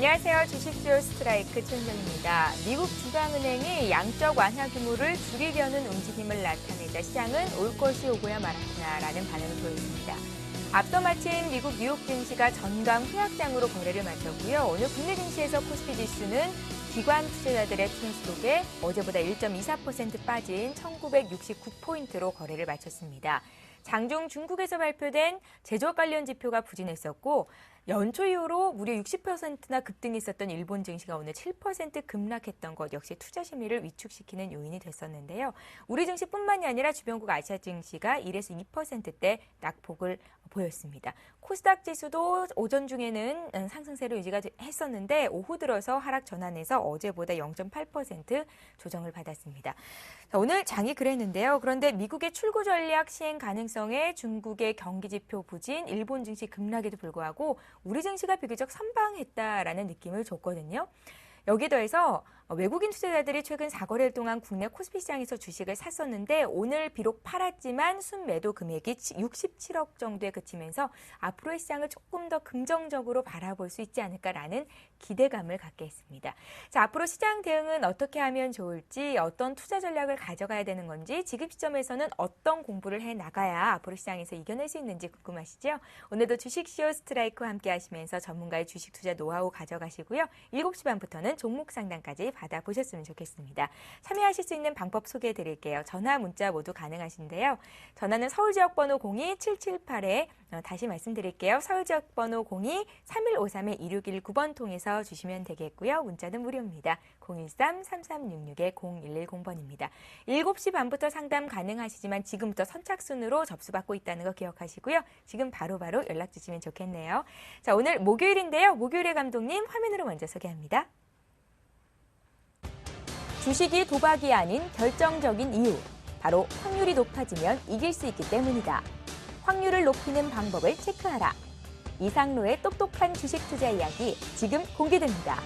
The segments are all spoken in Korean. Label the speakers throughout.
Speaker 1: 안녕하세요. 주식주요 스트라이크 최은정입니다. 미국 중앙은행이 양적 완화 규모를 줄이려는 움직임을 나타내자 시장은 올 것이 오고야 말았구나라는 반응을 보였습니다. 앞서 마친 미국 뉴욕 증시가 전강 후약장으로 거래를 마쳤고요. 오늘 국내 증시에서 코스피 지수는 기관 투자자들의 투매 속에 어제보다 1.24% 빠진 1969포인트로 거래를 마쳤습니다. 장중 중국에서 발표된 제조업 관련 지표가 부진했었고 연초 이후로 무려 60%나 급등했었던 일본 증시가 오늘 7% 급락했던 것 역시 투자 심리를 위축시키는 요인이 됐었는데요. 우리 증시뿐만이 아니라 주변국 아시아 증시가 1에서 2%대 낙폭을 보였습니다. 코스닥 지수도 오전 중에는 상승세로 유지가 했었는데 오후 들어서 하락 전환해서 어제보다 0.8% 조정을 받았습니다. 자, 오늘 장이 그랬는데요. 그런데 미국의 출구 전략 시행 가능성에 중국의 경기 지표 부진, 일본 증시 급락에도 불구하고 우리 증시가 비교적 선방했다라는 느낌을 줬거든요. 여기에 더해서 외국인 투자자들이 최근 4거래일 동안 국내 코스피 시장에서 주식을 샀었는데 오늘 비록 팔았지만 순매도 금액이 67억 정도에 그치면서 앞으로의 시장을 조금 더 긍정적으로 바라볼 수 있지 않을까라는 기대감을 갖게 했습니다. 자, 앞으로 시장 대응은 어떻게 하면 좋을지, 어떤 투자 전략을 가져가야 되는 건지, 지금 시점에서는 어떤 공부를 해나가야 앞으로 시장에서 이겨낼 수 있는지 궁금하시죠? 오늘도 주식쇼 스트라이크와 함께 하시면서 전문가의 주식 투자 노하우 가져가시고요. 7시 반부터는 종목 상담까지 받아보셨으면 좋겠습니다. 참여하실 수 있는 방법 소개해 드릴게요. 전화, 문자 모두 가능하신데요. 전화는 서울지역번호 02-778에 다시 말씀드릴게요. 서울지역번호 02-3153-2619번 통해서 주시면 되겠고요. 문자는 무료입니다. 013-3366-0110번입니다. 7시 반부터 상담 가능하시지만 지금부터 선착순으로 접수받고 있다는 거 기억하시고요. 지금 바로바로 연락 주시면 좋겠네요. 자, 오늘 목요일인데요. 목요일의 감독님 화면으로 먼저 소개합니다. 주식이 도박이 아닌 결정적인 이유, 바로 확률이 높아지면 이길 수 있기 때문이다. 확률을 높이는 방법을 체크하라. 이상로의 똑똑한 주식 투자 이야기 지금 공개됩니다.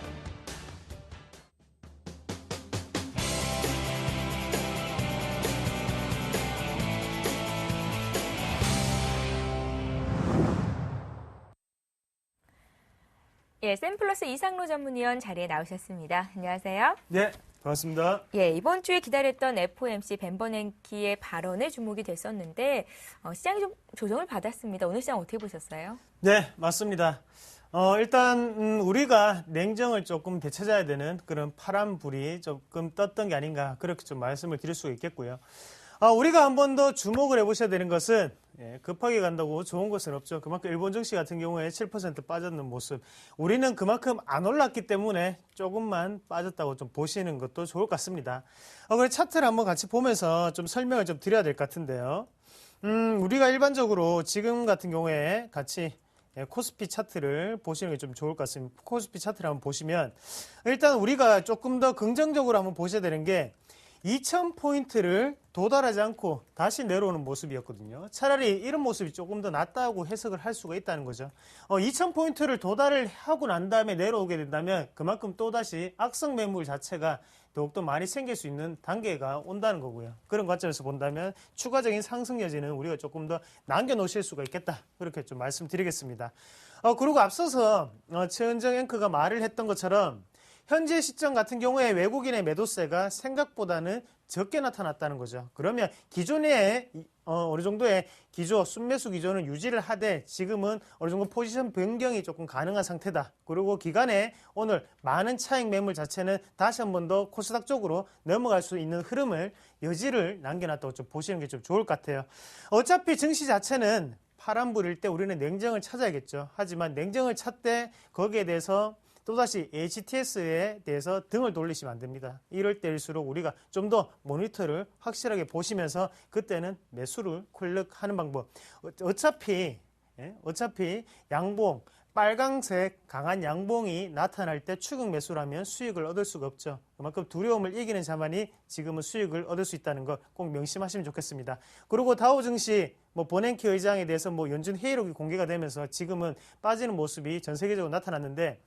Speaker 1: 예, 샘플러스 이상로 전문위원 자리에 나오셨습니다. 안녕하세요.
Speaker 2: 네, 반갑습니다.
Speaker 1: 예, 이번 주에 기다렸던 FOMC 벤 버냉키의 발언에 주목이 됐었는데 시장이 좀 조정을 받았습니다. 오늘 시장 어떻게 보셨어요?
Speaker 2: 네, 맞습니다. 일단 우리가 냉정을 조금 되찾아야 되는 그런 파란불이 조금 떴던 게 아닌가 그렇게 좀 말씀을 드릴 수가 있겠고요. 우리가 한 번 더 주목을 해보셔야 되는 것은 급하게 간다고 좋은 것은 없죠. 그만큼 일본 증시 같은 경우에 7% 빠졌는 모습. 우리는 그만큼 안 올랐기 때문에 조금만 빠졌다고 좀 보시는 것도 좋을 것 같습니다. 그래서 차트를 한번 같이 보면서 좀 설명을 좀 드려야 될 것 같은데요. 우리가 일반적으로 지금 같은 경우에 같이 코스피 차트를 보시는 게 좀 좋을 것 같습니다. 코스피 차트를 한번 보시면 일단 우리가 조금 더 긍정적으로 한번 보셔야 되는 게 2000포인트를 도달하지 않고 다시 내려오는 모습이었거든요. 차라리 이런 모습이 조금 더 낫다고 해석을 할 수가 있다는 거죠. 2000포인트를 도달을 하고 난 다음에 내려오게 된다면 그만큼 또다시 악성 매물 자체가 더욱더 많이 생길 수 있는 단계가 온다는 거고요. 그런 관점에서 본다면 추가적인 상승 여지는 우리가 조금 더 남겨놓으실 수가 있겠다. 그렇게 좀 말씀드리겠습니다. 그리고 앞서서 최은정 앵커가 말을 했던 것처럼 현재 시점 같은 경우에 외국인의 매도세가 생각보다는 적게 나타났다는 거죠. 그러면 기존에 어느 정도의 기조, 순매수 기조는 유지를 하되 지금은 어느 정도 포지션 변경이 조금 가능한 상태다. 그리고 기간에 오늘 많은 차익 매물 자체는 다시 한 번 더 코스닥 쪽으로 넘어갈 수 있는 흐름을 여지를 남겨놨다고 좀 보시는 게 좀 좋을 것 같아요. 어차피 증시 자체는 파란불일 때 우리는 냉정을 찾아야겠죠. 하지만 냉정을 찾되 거기에 대해서 또다시 HTS에 대해서 등을 돌리시면 안 됩니다. 이럴 때일수록 우리가 좀 더 모니터를 확실하게 보시면서 그때는 매수를 콜렉하는 방법. 어차피 양봉, 빨강색 강한 양봉이 나타날 때 추격 매수라면 수익을 얻을 수가 없죠. 그만큼 두려움을 이기는 자만이 지금은 수익을 얻을 수 있다는 거 꼭 명심하시면 좋겠습니다. 그리고 다우 증시 버냉키 의장에 대해서 연준 회의록이 공개가 되면서 지금은 빠지는 모습이 전 세계적으로 나타났는데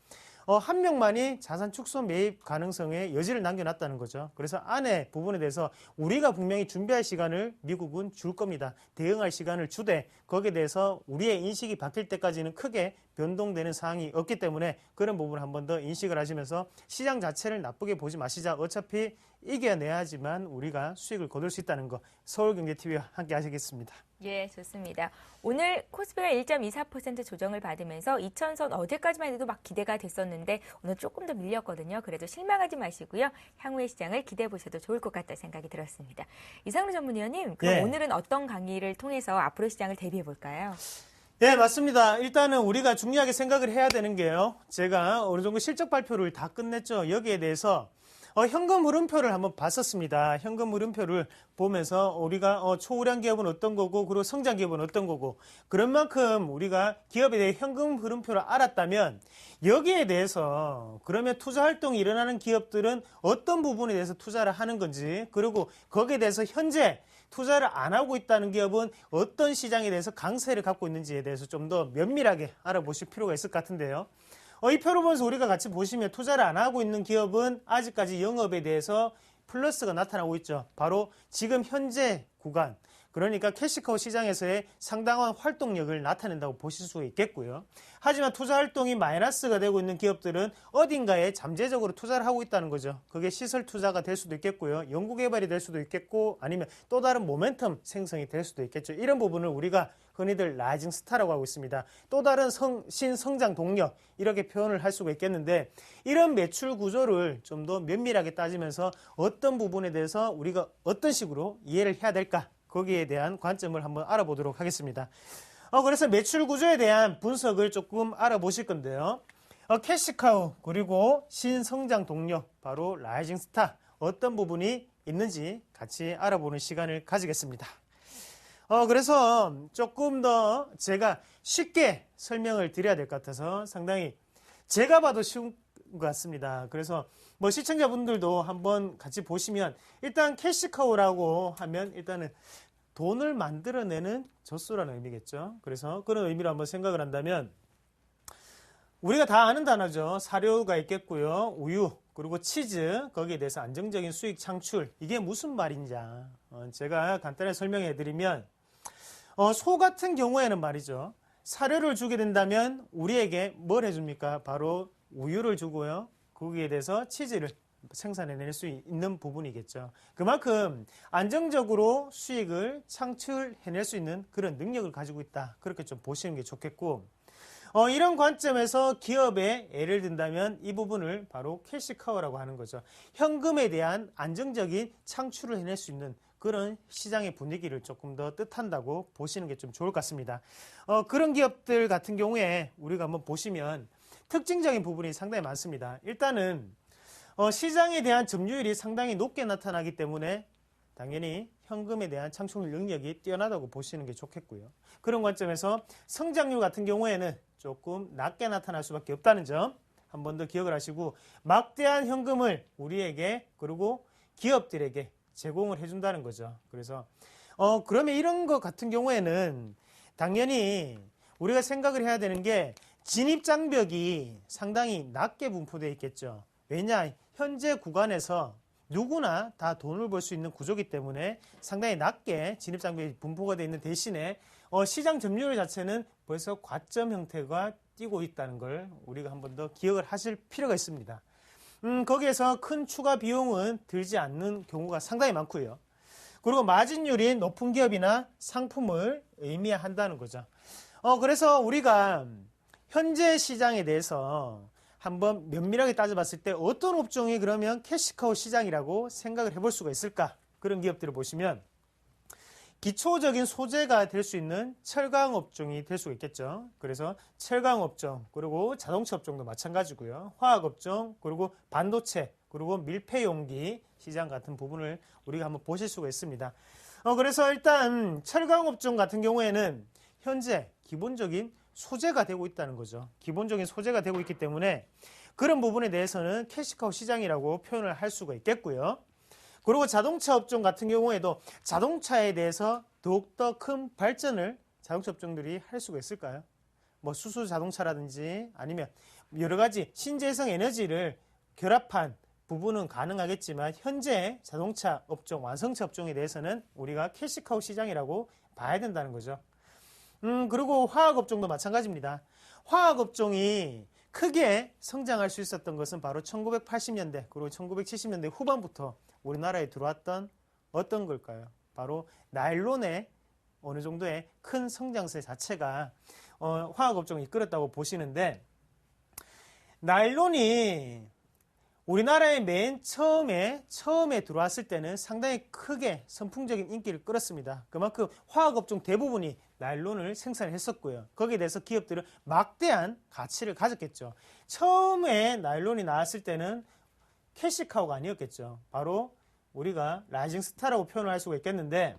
Speaker 2: 한 명만이 자산 축소 매입 가능성에 여지를 남겨놨다는 거죠. 그래서 안에 부분에 대해서 우리가 분명히 준비할 시간을 미국은 줄 겁니다. 대응할 시간을 주되 거기에 대해서 우리의 인식이 바뀔 때까지는 크게 변동되는 사항이 없기 때문에 그런 부분을 한 번 더 인식을 하시면서 시장 자체를 나쁘게 보지 마시자. 어차피 이겨내야지만 우리가 수익을 거둘 수 있다는 거 서울경제TV와 함께 하시겠습니다.
Speaker 1: 예, 좋습니다. 오늘 코스피가 1.24% 조정을 받으면서 2000선 어제까지만 해도 막 기대가 됐었는데 오늘 조금 더 밀렸거든요. 그래도 실망하지 마시고요. 향후의 시장을 기대해 보셔도 좋을 것 같다 생각이 들었습니다. 이상로 전문위원님, 그럼
Speaker 2: 예.
Speaker 1: 오늘은 어떤 강의를 통해서 앞으로 시장을 대비해 볼까요?
Speaker 2: 네, 맞습니다. 일단은 우리가 중요하게 생각을 해야 되는 게요. 제가 어느 정도 실적 발표를 다 끝냈죠. 여기에 대해서 현금 흐름표를 한번 봤었습니다. 현금 흐름표를 보면서 우리가 초우량 기업은 어떤 거고 그리고 성장 기업은 어떤 거고 그런 만큼 우리가 기업에 대해 현금 흐름표를 알았다면 여기에 대해서 그러면 투자 활동이 일어나는 기업들은 어떤 부분에 대해서 투자를 하는 건지 그리고 거기에 대해서 현재 투자를 안 하고 있다는 기업은 어떤 시장에 대해서 강세를 갖고 있는지에 대해서 좀 더 면밀하게 알아보실 필요가 있을 것 같은데요. 이 표를 보면서 우리가 같이 보시면 투자를 안 하고 있는 기업은 아직까지 영업에 대해서 플러스가 나타나고 있죠. 바로 지금 현재 구간, 그러니까 캐시카우 시장에서의 상당한 활동력을 나타낸다고 보실 수 있겠고요. 하지만 투자 활동이 마이너스가 되고 있는 기업들은 어딘가에 잠재적으로 투자를 하고 있다는 거죠. 그게 시설 투자가 될 수도 있겠고요. 연구 개발이 될 수도 있겠고 아니면 또 다른 모멘텀 생성이 될 수도 있겠죠. 이런 부분을 우리가 흔히들 라이징 스타라고 하고 있습니다. 또 다른 신성장 동력 이렇게 표현을 할 수가 있겠는데 이런 매출 구조를 좀 더 면밀하게 따지면서 어떤 부분에 대해서 우리가 어떤 식으로 이해를 해야 될까? 거기에 대한 관점을 한번 알아보도록 하겠습니다. 그래서 매출 구조에 대한 분석을 조금 알아보실 건데요. 캐시카우 그리고 신성장 동력 바로 라이징 스타 어떤 부분이 있는지 같이 알아보는 시간을 가지겠습니다. 그래서 조금 더 제가 쉽게 설명을 드려야 될 것 같아서 상당히 제가 봐도 쉬운 것 같습니다. 그래서 뭐 시청자분들도 한번 같이 보시면 일단 캐시카우라고 하면 일단은 돈을 만들어내는 젖소라는 의미겠죠. 그래서 그런 의미로 한번 생각을 한다면 우리가 다 아는 단어죠. 사료가 있겠고요. 우유 그리고 치즈 거기에 대해서 안정적인 수익 창출 이게 무슨 말인지 제가 간단히 설명해 드리면 소 같은 경우에는 말이죠. 사료를 주게 된다면 우리에게 뭘 해줍니까? 바로 우유를 주고요. 거기에 대해서 치즈를 생산해낼 수 있는 부분이겠죠. 그만큼 안정적으로 수익을 창출해낼 수 있는 그런 능력을 가지고 있다. 그렇게 좀 보시는 게 좋겠고 이런 관점에서 기업에 예를 든다면 이 부분을 바로 캐시카우라고 하는 거죠. 현금에 대한 안정적인 창출을 해낼 수 있는 그런 시장의 분위기를 조금 더 뜻한다고 보시는 게 좀 좋을 것 같습니다. 그런 기업들 같은 경우에 우리가 한번 보시면 특징적인 부분이 상당히 많습니다. 일단은 시장에 대한 점유율이 상당히 높게 나타나기 때문에 당연히 현금에 대한 창출 능력이 뛰어나다고 보시는 게 좋겠고요. 그런 관점에서 성장률 같은 경우에는 조금 낮게 나타날 수밖에 없다는 점 한 번 더 기억을 하시고 막대한 현금을 우리에게 그리고 기업들에게 제공을 해준다는 거죠. 그래서 그러면 이런 것 같은 경우에는 당연히 우리가 생각을 해야 되는 게 진입 장벽이 상당히 낮게 분포되어 있겠죠. 왜냐? 현재 구간에서 누구나 다 돈을 벌 수 있는 구조이기 때문에 상당히 낮게 진입 장벽이 분포가 되어 있는 대신에 시장 점유율 자체는 벌써 과점 형태가 띄고 있다는 걸 우리가 한 번 더 기억을 하실 필요가 있습니다. 거기에서 큰 추가 비용은 들지 않는 경우가 상당히 많고요. 그리고 마진율이 높은 기업이나 상품을 의미한다는 거죠. 그래서 우리가 현재 시장에 대해서 한번 면밀하게 따져봤을 때 어떤 업종이 그러면 캐시카우 시장이라고 생각을 해볼 수가 있을까? 그런 기업들을 보시면 기초적인 소재가 될 수 있는 철강 업종이 될 수가 있겠죠. 그래서 철강 업종 그리고 자동차 업종도 마찬가지고요. 화학 업종 그리고 반도체 그리고 밀폐 용기 시장 같은 부분을 우리가 한번 보실 수가 있습니다. 그래서 일단 철강 업종 같은 경우에는 현재 기본적인 소재가 되고 있다는 거죠. 기본적인 소재가 되고 있기 때문에 그런 부분에 대해서는 캐시카우 시장이라고 표현을 할 수가 있겠고요. 그리고 자동차 업종 같은 경우에도 자동차에 대해서 더욱더 큰 발전을 자동차 업종들이 할 수가 있을까요? 뭐 수소 자동차라든지 아니면 여러 가지 신재생 에너지를 결합한 부분은 가능하겠지만 현재 자동차 업종, 완성차 업종에 대해서는 우리가 캐시카우 시장이라고 봐야 된다는 거죠. 그리고 화학 업종도 마찬가지입니다. 화학 업종이 크게 성장할 수 있었던 것은 바로 1980년대 그리고 1970년대 후반부터 우리나라에 들어왔던 어떤 걸까요? 바로 나일론의 어느 정도의 큰 성장세 자체가 화학 업종을 이끌었다고 보시는데, 나일론이 우리나라에 맨 처음에 들어왔을 때는 상당히 크게 선풍적인 인기를 끌었습니다. 그만큼 화학업종 대부분이 나일론을 생산했었고요. 거기에 대해서 기업들은 막대한 가치를 가졌겠죠. 처음에 나일론이 나왔을 때는 캐시카우가 아니었겠죠. 바로 우리가 라이징 스타라고 표현을 할 수가 있겠는데,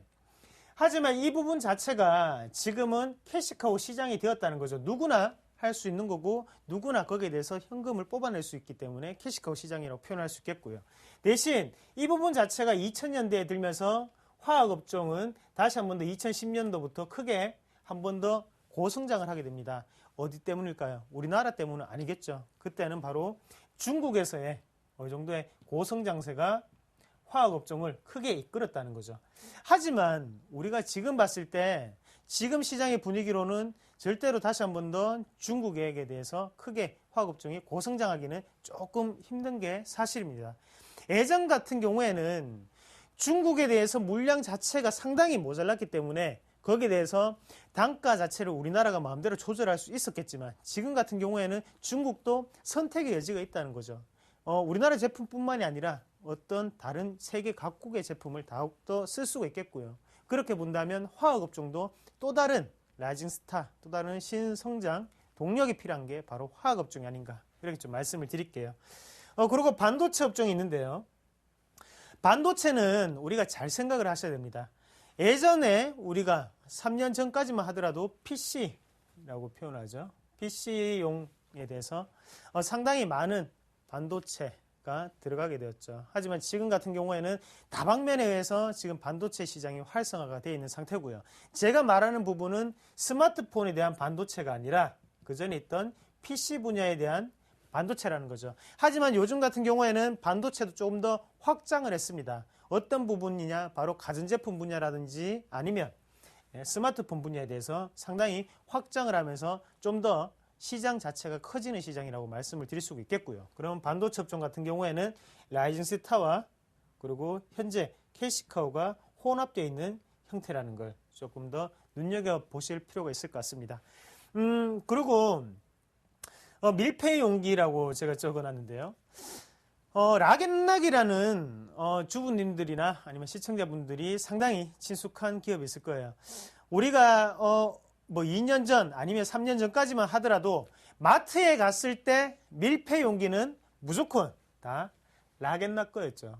Speaker 2: 하지만 이 부분 자체가 지금은 캐시카우 시장이 되었다는 거죠. 누구나 할 수 있는 거고 누구나 거기에 대해서 현금을 뽑아낼 수 있기 때문에 캐시카우 시장이라고 표현할 수 있겠고요. 대신 이 부분 자체가 2000년대에 들면서 화학업종은 다시 한 번 더 2010년도부터 크게 한 번 더 고성장을 하게 됩니다. 어디 때문일까요? 우리나라 때문은 아니겠죠. 그때는 바로 중국에서의 어느 정도의 고성장세가 화학업종을 크게 이끌었다는 거죠. 하지만 우리가 지금 봤을 때 지금 시장의 분위기로는 절대로 다시 한 번 더 중국에 대해서 크게 화학업종이 고성장하기는 조금 힘든 게 사실입니다. 예전 같은 경우에는 중국에 대해서 물량 자체가 상당히 모자랐기 때문에 거기에 대해서 단가 자체를 우리나라가 마음대로 조절할 수 있었겠지만, 지금 같은 경우에는 중국도 선택의 여지가 있다는 거죠. 우리나라 제품뿐만이 아니라 어떤 다른 세계 각국의 제품을 더욱더 쓸 수가 있겠고요. 그렇게 본다면 화학업종도 또 다른 라이징 스타, 또 다른 신성장 동력이 필요한 게 바로 화학업종이 아닌가, 이렇게 좀 말씀을 드릴게요. 그리고 반도체 업종이 있는데요. 반도체는 우리가 잘 생각을 하셔야 됩니다. 예전에 우리가 3년 전까지만 하더라도 PC라고 표현하죠. PC용에 대해서 상당히 많은 반도체가 들어가게 되었죠. 하지만 지금 같은 경우에는 다방면에 의해서 지금 반도체 시장이 활성화가 되어 있는 상태고요. 제가 말하는 부분은 스마트폰에 대한 반도체가 아니라 그 전에 있던 PC 분야에 대한 반도체라는 거죠. 하지만 요즘 같은 경우에는 반도체도 조금 더 확장을 했습니다. 어떤 부분이냐? 바로 가전제품 분야라든지 아니면 스마트폰 분야에 대해서 상당히 확장을 하면서 좀 더 시장 자체가 커지는 시장이라고 말씀을 드릴 수가 있겠고요. 그럼 반도체 업종 같은 경우에는 라이징 스타와 그리고 현재 캐시카우가 혼합되어 있는 형태라는 걸 조금 더 눈여겨보실 필요가 있을 것 같습니다. 그리고 밀폐 용기라고 제가 적어놨는데요. 락앤락이라는 주부님들이나 아니면 시청자분들이 상당히 친숙한 기업이 있을 거예요. 우리가 뭐 2년 전 아니면 3년 전까지만 하더라도 마트에 갔을 때 밀폐 용기는 무조건 다 락앤락 거였죠.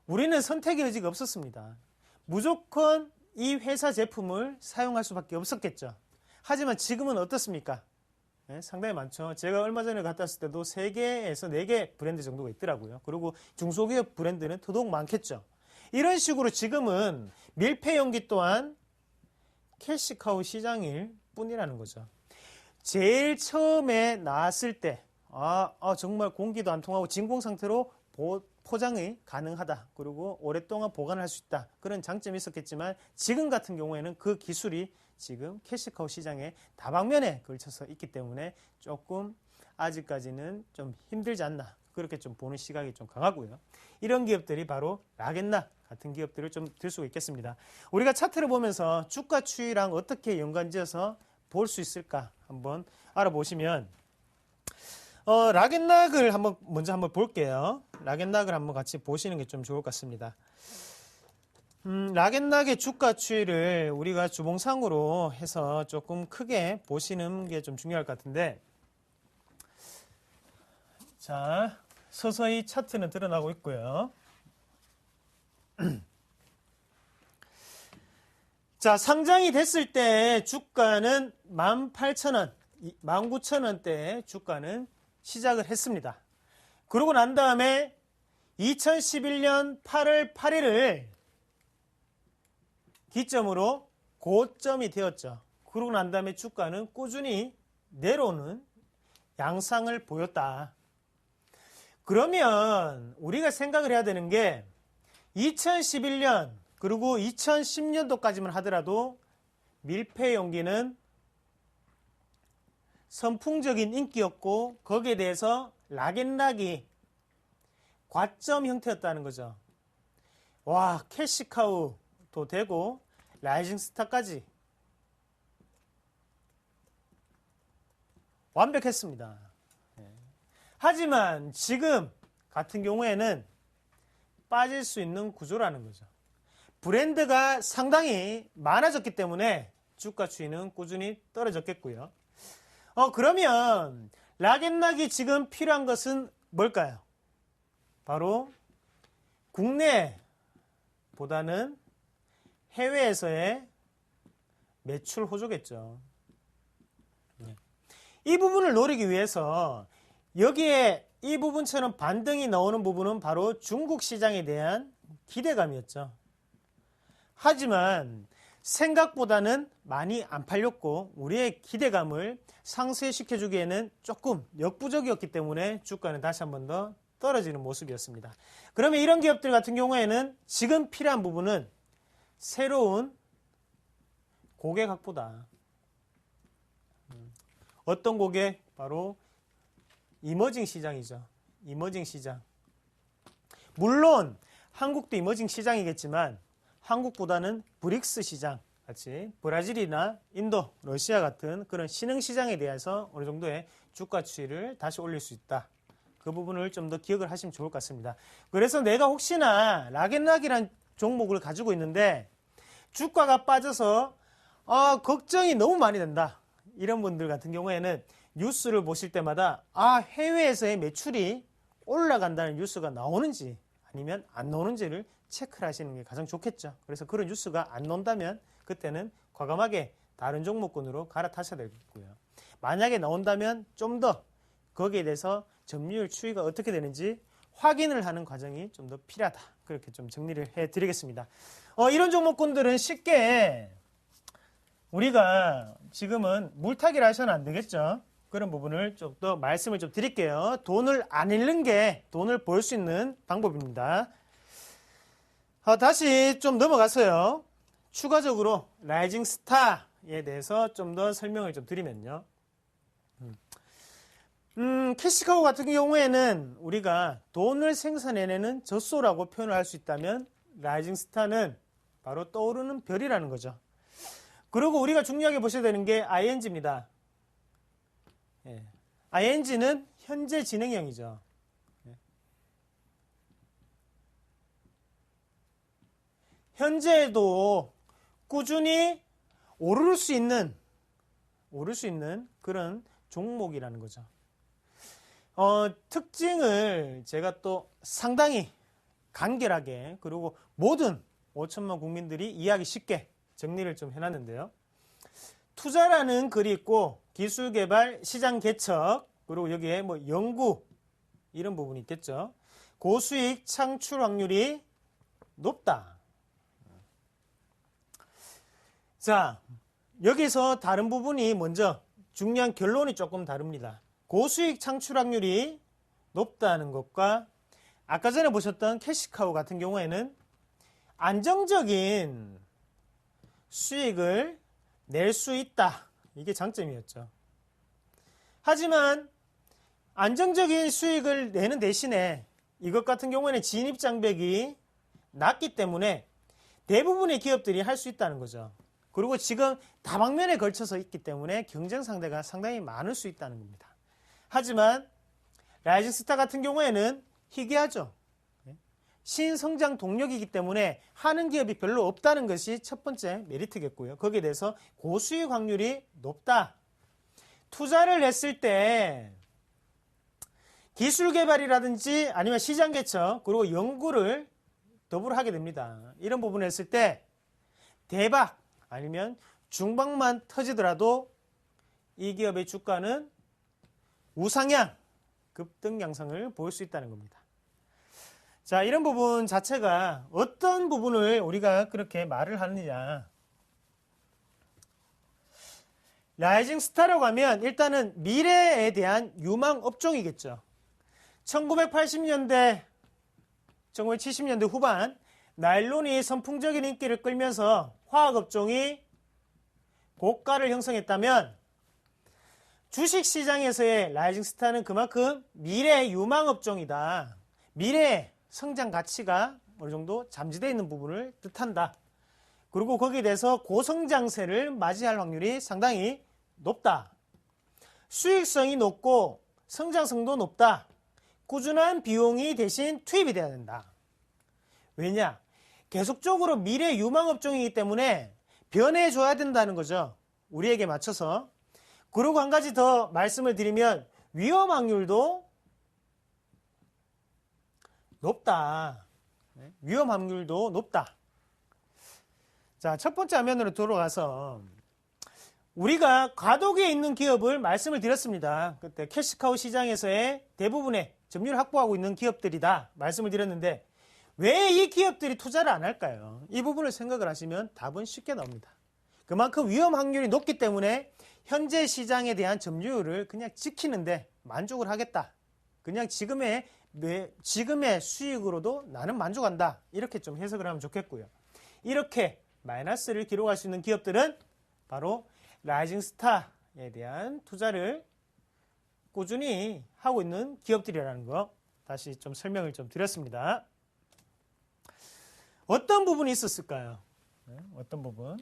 Speaker 2: 우리는 선택의 여지가 없었습니다. 무조건 이 회사 제품을 사용할 수밖에 없었겠죠. 하지만 지금은 어떻습니까? 상당히 많죠. 제가 얼마 전에 갔다 왔을 때도 3개에서 4개 브랜드 정도가 있더라고요. 그리고 중소기업 브랜드는 더더욱 많겠죠. 이런 식으로 지금은 밀폐 용기 또한 캐시카우 시장일 뿐이라는 거죠. 제일 처음에 나왔을 때 정말 공기도 안 통하고 진공 상태로 포장이 가능하다. 그리고 오랫동안 보관할 수 있다. 그런 장점이 있었겠지만 지금 같은 경우에는 그 기술이 지금 캐시카우 시장의 다방면에 걸쳐서 있기 때문에 조금 아직까지는 좀 힘들지 않나, 그렇게 좀 보는 시각이 좀 강하고요. 이런 기업들이 바로 락앤락 같은 기업들을 좀 들 수가 있겠습니다. 우리가 차트를 보면서 주가 추이랑 어떻게 연관지어서 볼 수 있을까 한번 알아보시면, 락앤락을 먼저 한번 볼게요. 락앤락을 한번 같이 보시는 게 좀 좋을 것 같습니다. 락앤락의 주가 추이를 우리가 주봉상으로 해서 조금 크게 보시는 게 좀 중요할 것 같은데, 자, 서서히 차트는 드러나고 있고요. 자, 상장이 됐을 때 주가는 18,000원, 19,000원대의 주가는 시작을 했습니다. 그러고 난 다음에 2011년 8월 8일을 기점으로 고점이 되었죠. 그러고 난 다음에 주가는 꾸준히 내려오는 양상을 보였다. 그러면 우리가 생각을 해야 되는 게 2011년 그리고 2010년도까지만 하더라도 밀폐 용기는 선풍적인 인기였고 거기에 대해서 락앤락이 과점 형태였다는 거죠. 와, 캐시카우도 되고 라이징 스타까지 완벽했습니다. 하지만 지금 같은 경우에는 빠질 수 있는 구조라는 거죠. 브랜드가 상당히 많아졌기 때문에 주가 추이는 꾸준히 떨어졌겠고요. 그러면 락앤락이 지금 필요한 것은 뭘까요? 바로 국내보다는 해외에서의 매출 호조겠죠. 이 부분을 노리기 위해서 여기에 이 부분처럼 반등이 나오는 부분은 바로 중국 시장에 대한 기대감이었죠. 하지만 생각보다는 많이 안 팔렸고 우리의 기대감을 상쇄시켜주기에는 조금 역부족이었기 때문에 주가는 다시 한 번 더 떨어지는 모습이었습니다. 그러면 이런 기업들 같은 경우에는 지금 필요한 부분은 새로운 고객 확보다. 어떤 고객? 바로 이머징 시장이죠. 이머징 시장. 물론 한국도 이머징 시장이겠지만 한국보다는 브릭스 시장 같이 브라질이나 인도, 러시아 같은 그런 신흥 시장에 대해서 어느 정도의 주가 추이를 다시 올릴 수 있다. 그 부분을 좀 더 기억을 하시면 좋을 것 같습니다. 그래서 내가 혹시나 락앤락이란 종목을 가지고 있는데 주가가 빠져서 걱정이 너무 많이 된다. 이런 분들 같은 경우에는 뉴스를 보실 때마다 해외에서의 매출이 올라간다는 뉴스가 나오는지 아니면 안 나오는지를 체크를 하시는 게 가장 좋겠죠. 그래서 그런 뉴스가 안 나온다면 그때는 과감하게 다른 종목군으로 갈아타셔야 되겠고요. 만약에 나온다면 좀 더 거기에 대해서 점유율 추이가 어떻게 되는지 확인을 하는 과정이 좀 더 필요하다. 그렇게 좀 정리를 해드리겠습니다. 이런 종목군들은 쉽게 우리가 지금은 물타기를 하셔는 안 되겠죠. 그런 부분을 좀 더 말씀을 좀 드릴게요. 돈을 안 잃는 게 돈을 벌 수 있는 방법입니다. 다시 좀 넘어가서요. 추가적으로 라이징 스타에 대해서 좀 더 설명을 좀 드리면요. 캐시카우 같은 경우에는 우리가 돈을 생산해내는 젖소라고 표현을 할 수 있다면 라이징 스타는 바로 떠오르는 별이라는 거죠. 그리고 우리가 중요하게 보셔야 되는 게 ING입니다. ING는 현재 진행형이죠. 현재에도 꾸준히 오를 수 있는 그런 종목이라는 거죠. 특징을 제가 또 상당히 간결하게 그리고 모든 5천만 국민들이 이해하기 쉽게 정리를 좀 해놨는데요. 투자라는 글이 있고 기술 개발, 시장 개척, 그리고 여기에 뭐 연구 이런 부분이 있겠죠. 고수익 창출 확률이 높다. 자, 여기서 다른 부분이 먼저 중요한 결론이 조금 다릅니다. 고수익 창출 확률이 높다는 것과 아까 전에 보셨던 캐시카우 같은 경우에는 안정적인 수익을 낼 수 있다. 이게 장점이었죠. 하지만 안정적인 수익을 내는 대신에 이것 같은 경우에는 진입 장벽이 낮기 때문에 대부분의 기업들이 할 수 있다는 거죠. 그리고 지금 다방면에 걸쳐서 있기 때문에 경쟁 상대가 상당히 많을 수 있다는 겁니다. 하지만 라이징 스타 같은 경우에는 희귀하죠. 신성장 동력이기 때문에 하는 기업이 별로 없다는 것이 첫 번째 메리트겠고요. 거기에 대해서 고수익 확률이 높다. 투자를 했을 때 기술 개발이라든지 아니면 시장 개척 그리고 연구를 더불어 하게 됩니다. 이런 부분을 했을 때 대박 아니면 중박만 터지더라도 이 기업의 주가는 우상향, 급등 양상을 보일 수 있다는 겁니다. 자, 이런 부분 자체가 어떤 부분을 우리가 그렇게 말을 하느냐. 라이징 스타라고 하면 일단은 미래에 대한 유망 업종이겠죠. 1980년대, 1970년대 후반 나일론이 선풍적인 인기를 끌면서 화학 업종이 고가를 형성했다면 주식시장에서의 라이징 스타는 그만큼 미래의 유망 업종이다. 미래의 성장 가치가 어느 정도 잠재되어 있는 부분을 뜻한다. 그리고 거기에 대해서 고성장세를 맞이할 확률이 상당히 높다. 수익성이 높고 성장성도 높다. 꾸준한 비용이 대신 투입이 돼야 된다. 왜냐? 계속적으로 미래 유망 업종이기 때문에 변해줘야 된다는 거죠. 우리에게 맞춰서. 그리고 한 가지 더 말씀을 드리면 위험 확률도 높다. 위험 확률도 높다. 자, 첫 번째 화면으로 돌아가서 우리가 과도기에 있는 기업을 말씀을 드렸습니다. 그때 캐시카우 시장에서의 대부분의 점유율을 확보하고 있는 기업들이다 말씀을 드렸는데 왜 이 기업들이 투자를 안 할까요? 이 부분을 생각을 하시면 답은 쉽게 나옵니다. 그만큼 위험 확률이 높기 때문에 현재 시장에 대한 점유율을 그냥 지키는데 만족을 하겠다. 그냥 지금의 수익으로도 나는 만족한다. 이렇게 좀 해석을 하면 좋겠고요. 이렇게 마이너스를 기록할 수 있는 기업들은 바로 라이징 스타에 대한 투자를 꾸준히 하고 있는 기업들이라는 거 다시 좀 설명을 좀 드렸습니다. 어떤 부분이 있었을까요? 어떤 부분?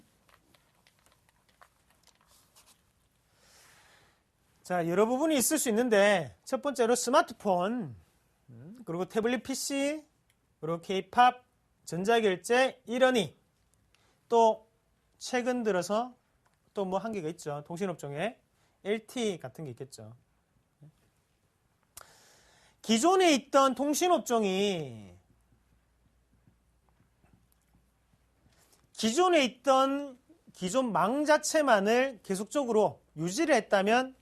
Speaker 2: 자, 여러 부분이 있을 수 있는데 첫 번째로 스마트폰, 그리고 태블릿 PC, 그리고 K-팝, 전자결제, 이러니 또 최근 들어서 또 뭐 한계가 있죠. 통신업종에 LT 같은 게 있겠죠. 기존에 있던 통신업종이 기존 망 자체만을 계속적으로 유지를 했다면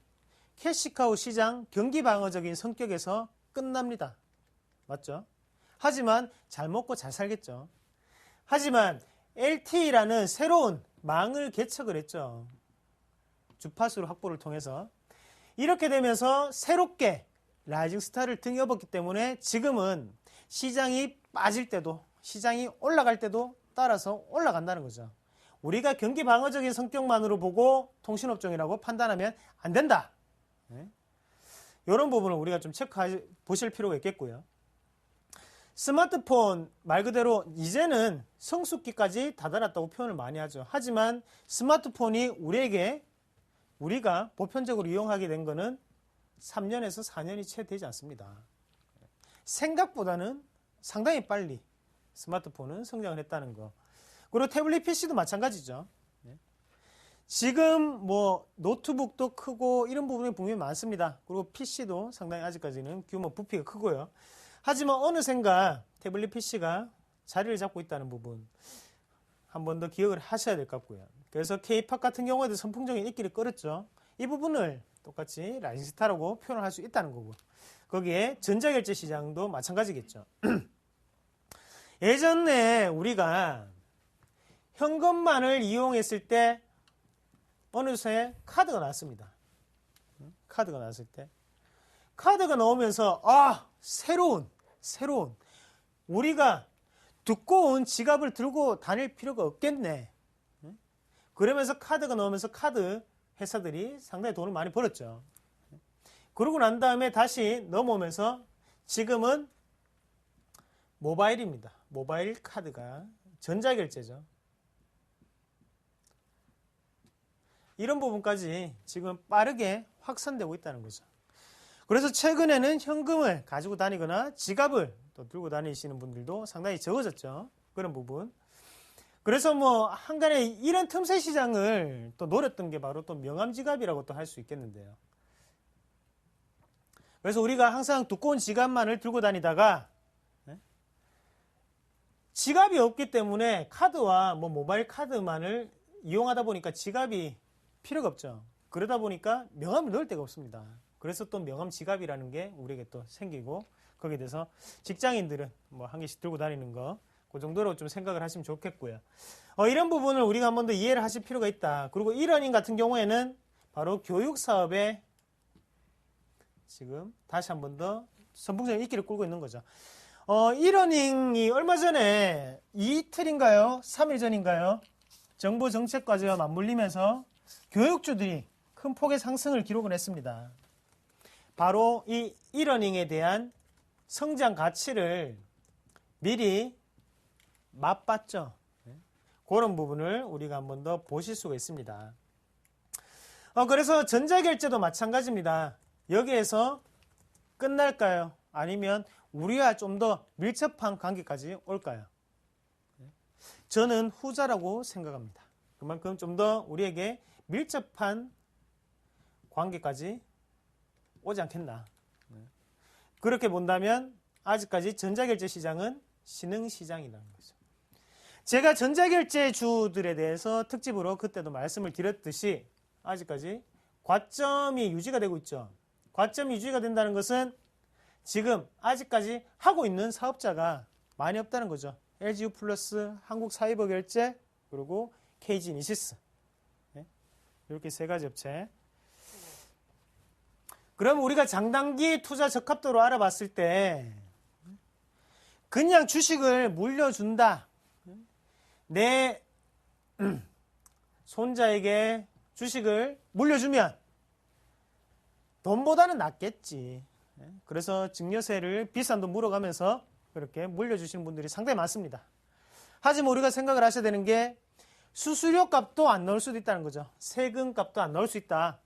Speaker 2: 캐시카우 시장 경기 방어적인 성격에서 끝납니다. 맞죠? 하지만 잘 먹고 잘 살겠죠. 하지만 LTE라는 새로운 망을 개척을 했죠. 주파수로 확보를 통해서. 이렇게 되면서 새롭게 라이징 스타를 등에 업었기 때문에 지금은 시장이 빠질 때도 시장이 올라갈 때도 따라서 올라간다는 거죠. 우리가 경기 방어적인 성격만으로 보고 통신업종이라고 판단하면 안 된다. 이런 부분을 우리가 좀 체크해 보실 필요가 있겠고요. 스마트폰 말 그대로 이제는 성숙기까지 다다랐다고 표현을 많이 하죠. 하지만 스마트폰이 우리가 보편적으로 이용하게 된 거는 3년에서 4년이 채 되지 않습니다. 생각보다는 상당히 빨리 스마트폰은 성장을 했다는 거. 그리고 태블릿 PC도 마찬가지죠. 지금 뭐 노트북도 크고 이런 부분이 분명히 많습니다. 그리고 PC도 상당히 아직까지는 규모 부피가 크고요. 하지만 어느샌가 태블릿 PC가 자리를 잡고 있다는 부분 한 번 더 기억을 하셔야 될 것 같고요. 그래서 K-팝 같은 경우에도 선풍적인 인기를 끌었죠. 이 부분을 똑같이 라이징 스타라고 표현을 할 수 있다는 거고 거기에 전자결제 시장도 마찬가지겠죠. 예전에 우리가 현금만을 이용했을 때 어느새 카드가 나왔습니다. 카드가 나왔을 때 카드가 나오면서 새로운 우리가 두꺼운 지갑을 들고 다닐 필요가 없겠네. 그러면서 카드가 나오면서 카드 회사들이 상당히 돈을 많이 벌었죠. 그러고 난 다음에 다시 넘어오면서 지금은 모바일입니다. 모바일 카드가 전자결제죠. 이런 부분까지 지금 빠르게 확산되고 있다는 거죠. 그래서 최근에는 현금을 가지고 다니거나 지갑을 또 들고 다니시는 분들도 상당히 적어졌죠. 그런 부분. 그래서 뭐 한간에 이런 틈새 시장을 또 노렸던 게 바로 또 명함 지갑이라고 또 할 수 있겠는데요. 그래서 우리가 항상 두꺼운 지갑만을 들고 다니다가 지갑이 없기 때문에 카드와 뭐 모바일 카드만을 이용하다 보니까 지갑이 필요가 없죠. 그러다 보니까 명함을 넣을 데가 없습니다. 그래서 또 명함 지갑이라는 게 우리에게 또 생기고 거기에 대해서 직장인들은 뭐 한 개씩 들고 다니는 거 그 정도로 좀 생각을 하시면 좋겠고요. 이런 부분을 우리가 한 번 더 이해를 하실 필요가 있다. 그리고 이러닝 같은 경우에는 바로 교육 사업에 지금 다시 한 번 더 선풍적인 인기를 끌고 있는 거죠. 이러닝이 얼마 전에 이틀인가요? 3일 전인가요? 정부 정책과제와 맞물리면서 교육주들이 큰 폭의 상승을 기록을 했습니다. 바로 이 이러닝에 대한 성장 가치를 미리 맛봤죠. 그런 부분을 우리가 한 번 더 보실 수가 있습니다. 그래서 전자결제도 마찬가지입니다. 여기에서 끝날까요? 아니면 우리와 좀 더 밀접한 관계까지 올까요? 저는 후자라고 생각합니다. 그만큼 좀 더 우리에게 밀접한 관계까지 오지 않겠나. 그렇게 본다면 아직까지 전자결제 시장은 신흥시장이라는 거죠. 제가 전자결제주들에 대해서 특집으로 그때도 말씀을 드렸듯이 아직까지 과점이 유지가 되고 있죠. 과점이 유지가 된다는 것은 지금 아직까지 하고 있는 사업자가 많이 없다는 거죠. LGU 플러스, 한국사이버결제, 그리고 KG니시스. 이렇게 세 가지 업체. 그럼 우리가 장단기 투자 적합도로 알아봤을 때 그냥 주식을 물려준다. 내 손자에게 주식을 물려주면 돈보다는 낫겠지. 그래서 증여세를 비싼 돈 물어가면서 그렇게 물려주시는 분들이 상당히 많습니다. 하지만 우리가 생각을 하셔야 되는 게 수수료 값도 안 나올 수도 있다는 거죠. 세금 값도 안 나올 수 있다.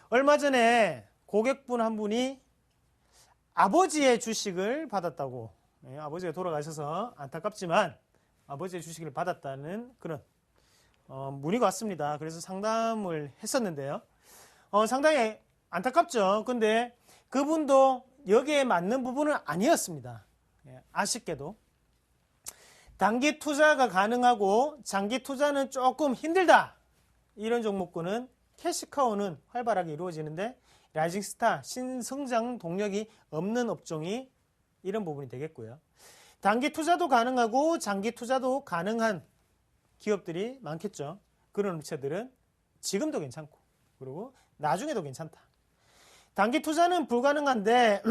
Speaker 2: 얼마 전에 고객분 한 분이 아버지의 주식을 받았다고, 아버지가 돌아가셔서 안타깝지만 아버지의 주식을 받았다는 그런 문의가 왔습니다. 그래서 상담을 했었는데요. 상당히 안타깝죠. 근데 그분도 여기에 맞는 부분은 아니었습니다. 아쉽게도. 단기 투자가 가능하고 장기 투자는 조금 힘들다. 이런 종목군은 캐시카우는 활발하게 이루어지는데 라이징스타, 신성장 동력이 없는 업종이 이런 부분이 되겠고요. 단기 투자도 가능하고 장기 투자도 가능한 기업들이 많겠죠. 그런 업체들은 지금도 괜찮고 그리고 나중에도 괜찮다. 단기 투자는 불가능한데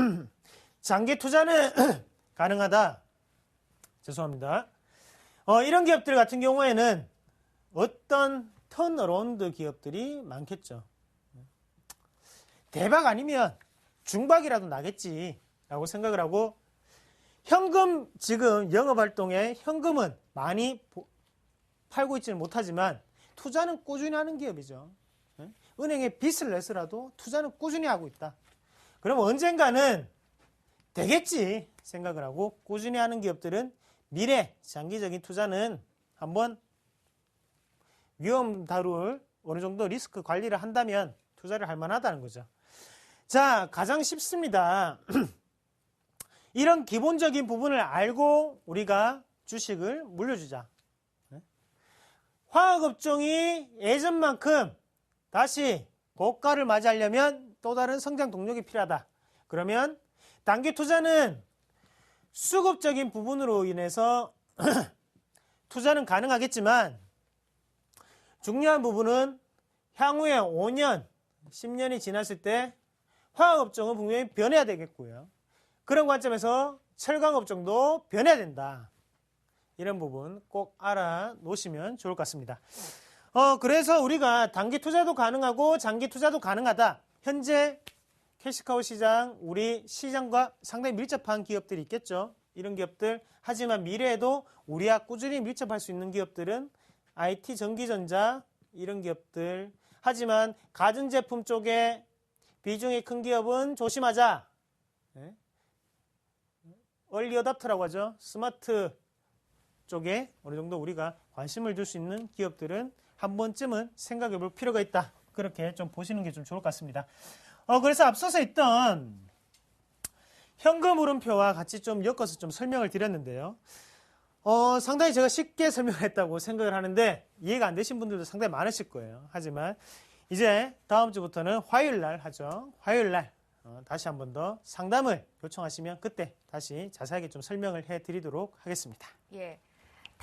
Speaker 2: 장기 투자는 가능하다. 죄송합니다. 이런 기업들 같은 경우에는 어떤 턴어라운드 기업들이 많겠죠. 대박 아니면 중박이라도 나겠지 라고 생각을 하고 현금 지금 영업활동에 현금은 많이 팔고 있지는 못하지만 투자는 꾸준히 하는 기업이죠. 은행에 빚을 내서라도 투자는 꾸준히 하고 있다. 그러면 언젠가는 되겠지 생각을 하고 꾸준히 하는 기업들은 미래 장기적인 투자는 한번 위험 다룰 어느 정도 리스크 관리를 한다면 투자를 할 만하다는 거죠. 자, 가장 쉽습니다. 이런 기본적인 부분을 알고 우리가 주식을 물려주자. 화학업종이 예전만큼 다시 고가를 맞이하려면 또 다른 성장 동력이 필요하다. 그러면 단기 투자는 수급적인 부분으로 인해서 투자는 가능하겠지만 중요한 부분은 향후에 5년, 10년이 지났을 때 화학업종은 분명히 변해야 되겠고요. 그런 관점에서 철강업종도 변해야 된다. 이런 부분 꼭 알아놓으시면 좋을 것 같습니다. 그래서 우리가 단기 투자도 가능하고 장기 투자도 가능하다. 현재 캐시카우 시장, 우리 시장과 상당히 밀접한 기업들이 있겠죠. 이런 기업들. 하지만 미래에도 우리와 꾸준히 밀접할 수 있는 기업들은 IT, 전기전자 이런 기업들. 하지만 가전제품 쪽에 비중이 큰 기업은 조심하자. 얼리 어답터라고 하죠. 스마트 쪽에 어느 정도 우리가 관심을 둘 수 있는 기업들은 한 번쯤은 생각해 볼 필요가 있다. 그렇게 좀 보시는 게 좀 좋을 것 같습니다. 그래서 앞서서 있던 현금 흐름표와 같이 좀 엮어서 좀 설명을 드렸는데요. 상당히 제가 쉽게 설명했다고 생각을 하는데 이해가 안 되신 분들도 상당히 많으실 거예요. 하지만 이제 다음 주부터는 화요일 날 하죠. 화요일 날 다시 한 번 더 상담을 요청하시면 그때 다시 자세하게 좀 설명을 해드리도록 하겠습니다.
Speaker 1: 예.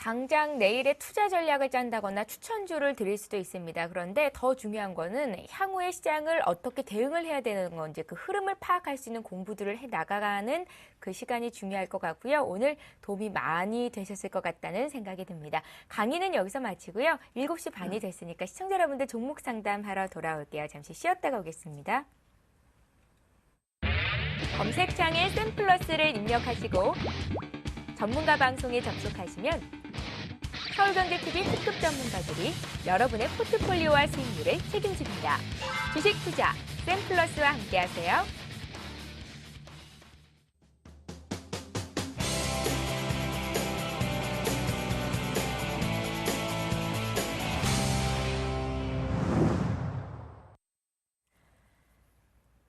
Speaker 1: 당장 내일의 투자 전략을 짠다거나 추천주를 드릴 수도 있습니다. 그런데 더 중요한 거는 향후의 시장을 어떻게 대응을 해야 되는 건지 그 흐름을 파악할 수 있는 공부들을 해 나가는 그 시간이 중요할 것 같고요. 오늘 도움이 많이 되셨을 것 같다는 생각이 듭니다. 강의는 여기서 마치고요. 7시 반이 됐으니까 시청자 여러분들 종목 상담하러 돌아올게요. 잠시 쉬었다가 오겠습니다. 검색창에 샘플러스를 입력하시고 전문가 방송에 접속하시면 서울경제TV 특급 전문가들이 여러분의 포트폴리오와 수익률을 책임집니다. 주식 투자 샘플러스와 함께하세요.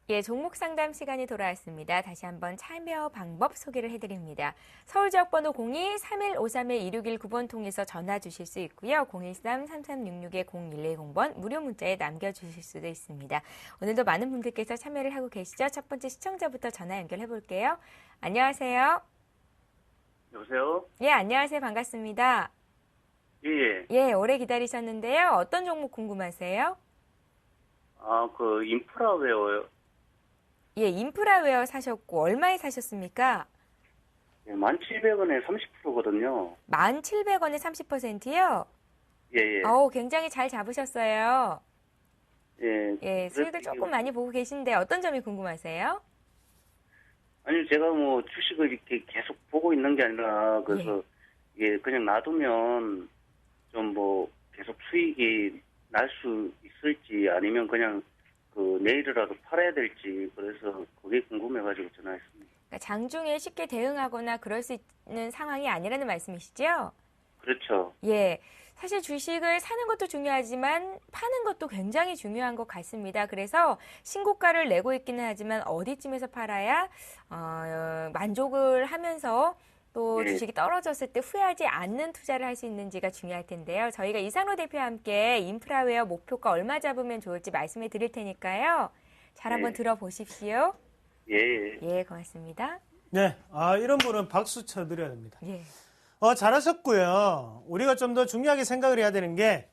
Speaker 1: 예, 종목 상담 시간이 돌아왔습니다. 다시 한번 참여 방법 소개를 해드립니다. 서울 지역번호 02-3153-2619번 통해서 전화 주실 수 있고요. 013-3366-0110번 무료 문자에 남겨주실 수도 있습니다. 오늘도 많은 분들께서 참여를 하고 계시죠. 첫 번째 시청자부터 전화 연결해 볼게요. 안녕하세요.
Speaker 3: 여보세요?
Speaker 1: 예, 안녕하세요. 반갑습니다.
Speaker 3: 예.
Speaker 1: 예, 오래 기다리셨는데요. 어떤 종목 궁금하세요?
Speaker 3: 인프라웨어요.
Speaker 1: 예, 인프라웨어 사셨고 얼마에 사셨습니까?
Speaker 3: 예, 1,700원에 30%거든요.
Speaker 1: 1,700원에 30%요?
Speaker 3: 예.
Speaker 1: 어우, 굉장히 잘 잡으셨어요.
Speaker 3: 예.
Speaker 1: 예, 수익을 조금 많이 보고 계신데 어떤 점이 궁금하세요?
Speaker 3: 아니, 제가 뭐 주식을 이렇게 계속 보고 있는 게 아니라, 그래서, 그냥 놔두면 좀 뭐 계속 수익이 날 수 있을지 아니면 그냥 내일이라도 팔아야 될지, 그래서 그게 궁금해가지고 전화했습니다.
Speaker 1: 그러니까 장중에 쉽게 대응하거나 그럴 수 있는 상황이 아니라는 말씀이시죠?
Speaker 3: 그렇죠.
Speaker 1: 예. 사실 주식을 사는 것도 중요하지만 파는 것도 굉장히 중요한 것 같습니다. 그래서 신고가를 내고 있기는 하지만 어디쯤에서 팔아야 만족을 하면서 또 주식이 떨어졌을 때 후회하지 않는 투자를 할 수 있는지가 중요할 텐데요. 저희가 이상로 대표와 함께 인프라웨어 목표가 얼마 잡으면 좋을지 말씀해 드릴 테니까요. 잘 한번 들어보십시오. 예, 고맙습니다.
Speaker 2: 네, 이런 분은 박수 쳐드려야 됩니다.
Speaker 1: 예.
Speaker 2: 잘하셨고요. 우리가 좀 더 중요하게 생각을 해야 되는 게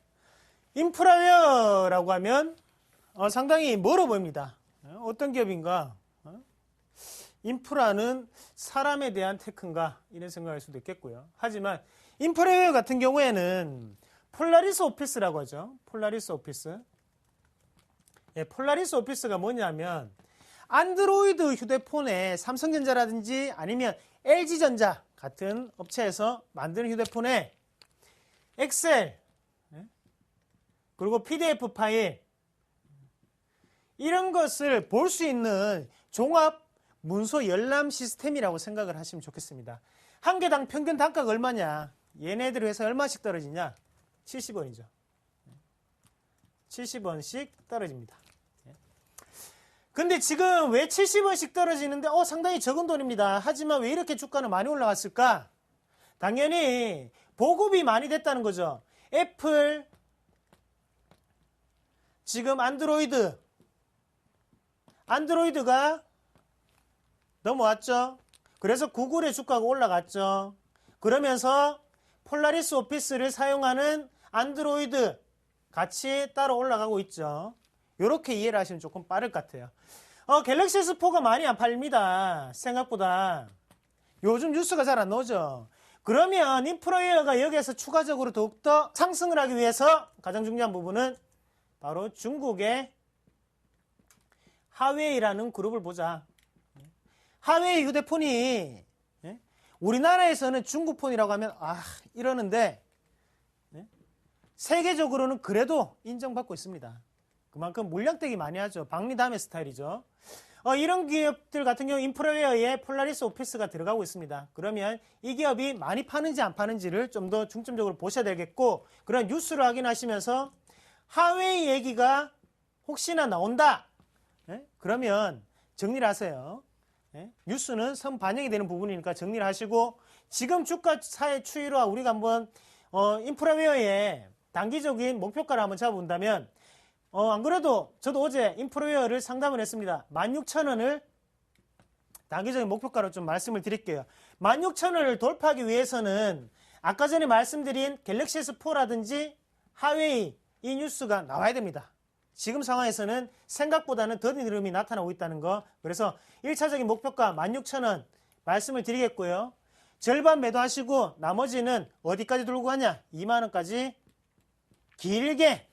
Speaker 2: 인프라웨어라고 하면 상당히 멀어 보입니다. 어떤 기업인가? 인프라는 사람에 대한 테크인가? 이런 생각할 수도 있겠고요. 하지만 인프라웨어 같은 경우에는 폴라리스 오피스라고 하죠. 폴라리스 오피스. 예, 폴라리스 오피스가 뭐냐면 안드로이드 휴대폰에 삼성전자라든지 아니면 LG전자 같은 업체에서 만드는 휴대폰에 엑셀 그리고 PDF 파일 이런 것을 볼 수 있는 종합 문서 열람 시스템이라고 생각을 하시면 좋겠습니다. 한 개당 평균 단가가 얼마냐? 얘네들 회사 얼마씩 떨어지냐? 70원이죠. 70원씩 떨어집니다. 근데 지금 왜 70원씩 떨어지는데 상당히 적은 돈입니다. 하지만 왜 이렇게 주가는 많이 올라갔을까? 당연히 보급이 많이 됐다는 거죠. 애플, 지금 안드로이드가 넘어왔죠. 그래서 구글의 주가가 올라갔죠. 그러면서 폴라리스 오피스를 사용하는 안드로이드 같이 따로 올라가고 있죠. 이렇게 이해를 하시면 조금 빠를 것 같아요. 갤럭시 S4가 많이 안 팔립니다. 생각보다. 요즘 뉴스가 잘 안 나오죠. 그러면 인프라웨어가 여기에서 추가적으로 더욱더 상승을 하기 위해서 가장 중요한 부분은 바로 중국의 하웨이라는 그룹을 보자. 하웨이 휴대폰이 우리나라에서는 중국폰이라고 하면 이러는데 세계적으로는 그래도 인정받고 있습니다. 그만큼 물량대기 많이 하죠. 박리담의 스타일이죠. 이런 기업들 같은 경우 인프라웨어에 폴라리스 오피스가 들어가고 있습니다. 그러면 이 기업이 많이 파는지 안 파는지를 좀 더 중점적으로 보셔야 되겠고 그런 뉴스를 확인하시면서 하웨이 얘기가 혹시나 나온다. 그러면 정리를 하세요. 뉴스는 선반영이 되는 부분이니까 정리를 하시고 지금 주가차의 추이로 우리가 한번 인프라웨어의 단기적인 목표가를 한번 잡아본다면 안 그래도 저도 어제 인프라웨어를 상담을 했습니다. 16,000원을 단기적인 목표가로 좀 말씀을 드릴게요. 16,000원을 돌파하기 위해서는 아까 전에 말씀드린 갤럭시 S4라든지 하웨이 이 뉴스가 나와야 됩니다. 지금 상황에서는 생각보다는 더딘 흐름이 나타나고 있다는 거. 그래서 1차적인 목표가 16,000원 말씀을 드리겠고요. 절반 매도하시고 나머지는 어디까지 들고 가냐? 2만 원까지 길게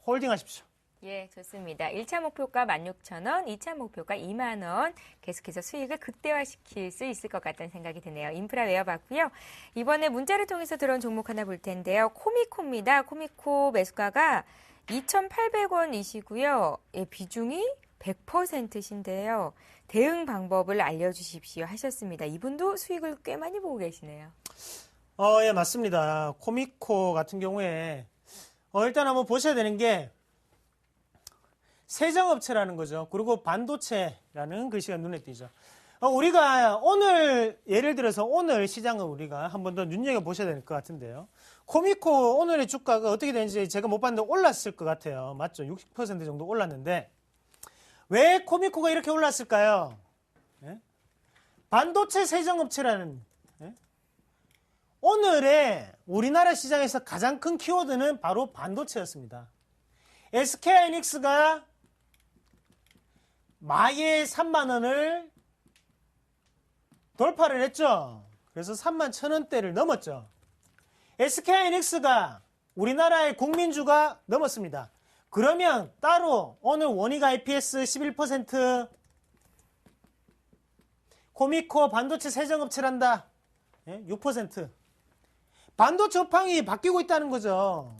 Speaker 2: 홀딩하십시오.
Speaker 1: 예, 좋습니다. 1차 목표가 16,000원, 2차 목표가 2만 원. 계속해서 수익을 극대화시킬 수 있을 것 같다는 생각이 드네요. 인프라 외워봤고요. 이번에 문자를 통해서 들어온 종목 하나 볼 텐데요. 코미코입니다. 코미코 매수가가 2,800원이시고요. 예, 비중이 100%신데요. 대응 방법을 알려주십시오 하셨습니다. 이분도 수익을 꽤 많이 보고 계시네요.
Speaker 2: 예, 맞습니다. 코미코 같은 경우에 일단 한번 보셔야 되는 게 세정업체라는 거죠. 그리고 반도체라는 글씨가 눈에 띄죠. 우리가 오늘 예를 들어서 오늘 시장을 우리가 한 번 더 눈여겨보셔야 될 것 같은데요. 코미코 오늘의 주가가 어떻게 되는지 제가 못 봤는데 올랐을 것 같아요. 맞죠? 60% 정도 올랐는데 왜 코미코가 이렇게 올랐을까요? 예? 반도체 세정업체라는 오늘의 우리나라 시장에서 가장 큰 키워드는 바로 반도체였습니다. SK하이닉스가 마의 3만 원을 돌파를 했죠. 그래서 31,000원대를 넘었죠. SK하이닉스가 우리나라의 국민주가 넘었습니다. 그러면 따로 오늘 원익 IPS 11%, 코미코 반도체 세정업체란다. 6%. 반도체 업황이 바뀌고 있다는 거죠.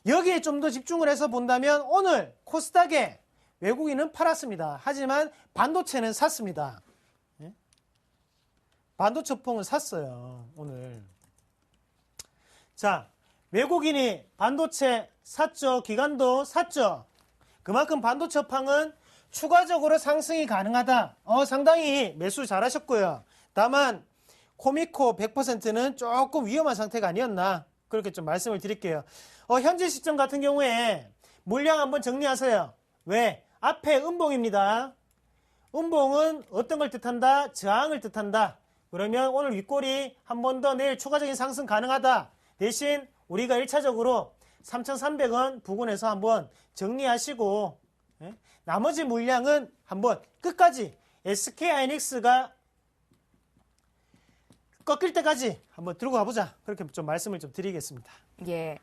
Speaker 2: 여기에 좀 더 집중을 해서 본다면 오늘 코스닥에 외국인은 팔았습니다. 하지만 반도체는 샀습니다. 반도체 업황을 샀어요. 오늘. 자, 외국인이 반도체 샀죠. 기관도 샀죠. 그만큼 반도체 업황은 추가적으로 상승이 가능하다. 상당히 매수 잘하셨고요. 다만 코미코 100%는 조금 위험한 상태가 아니었나 그렇게 좀 말씀을 드릴게요. 현재 시점 같은 경우에 물량 한번 정리하세요. 왜? 앞에 음봉입니다. 음봉은 어떤 걸 뜻한다? 저항을 뜻한다. 그러면 오늘 윗골이 한 번 더 내일 추가적인 상승 가능하다. 대신 우리가 1차적으로 3,300원 부근에서 한번 정리하시고 나머지 물량은 한번 끝까지 SK하이닉스가 꺾일 때까지 한번 들고 가보자. 그렇게 좀 말씀을 좀 드리겠습니다.
Speaker 1: 예.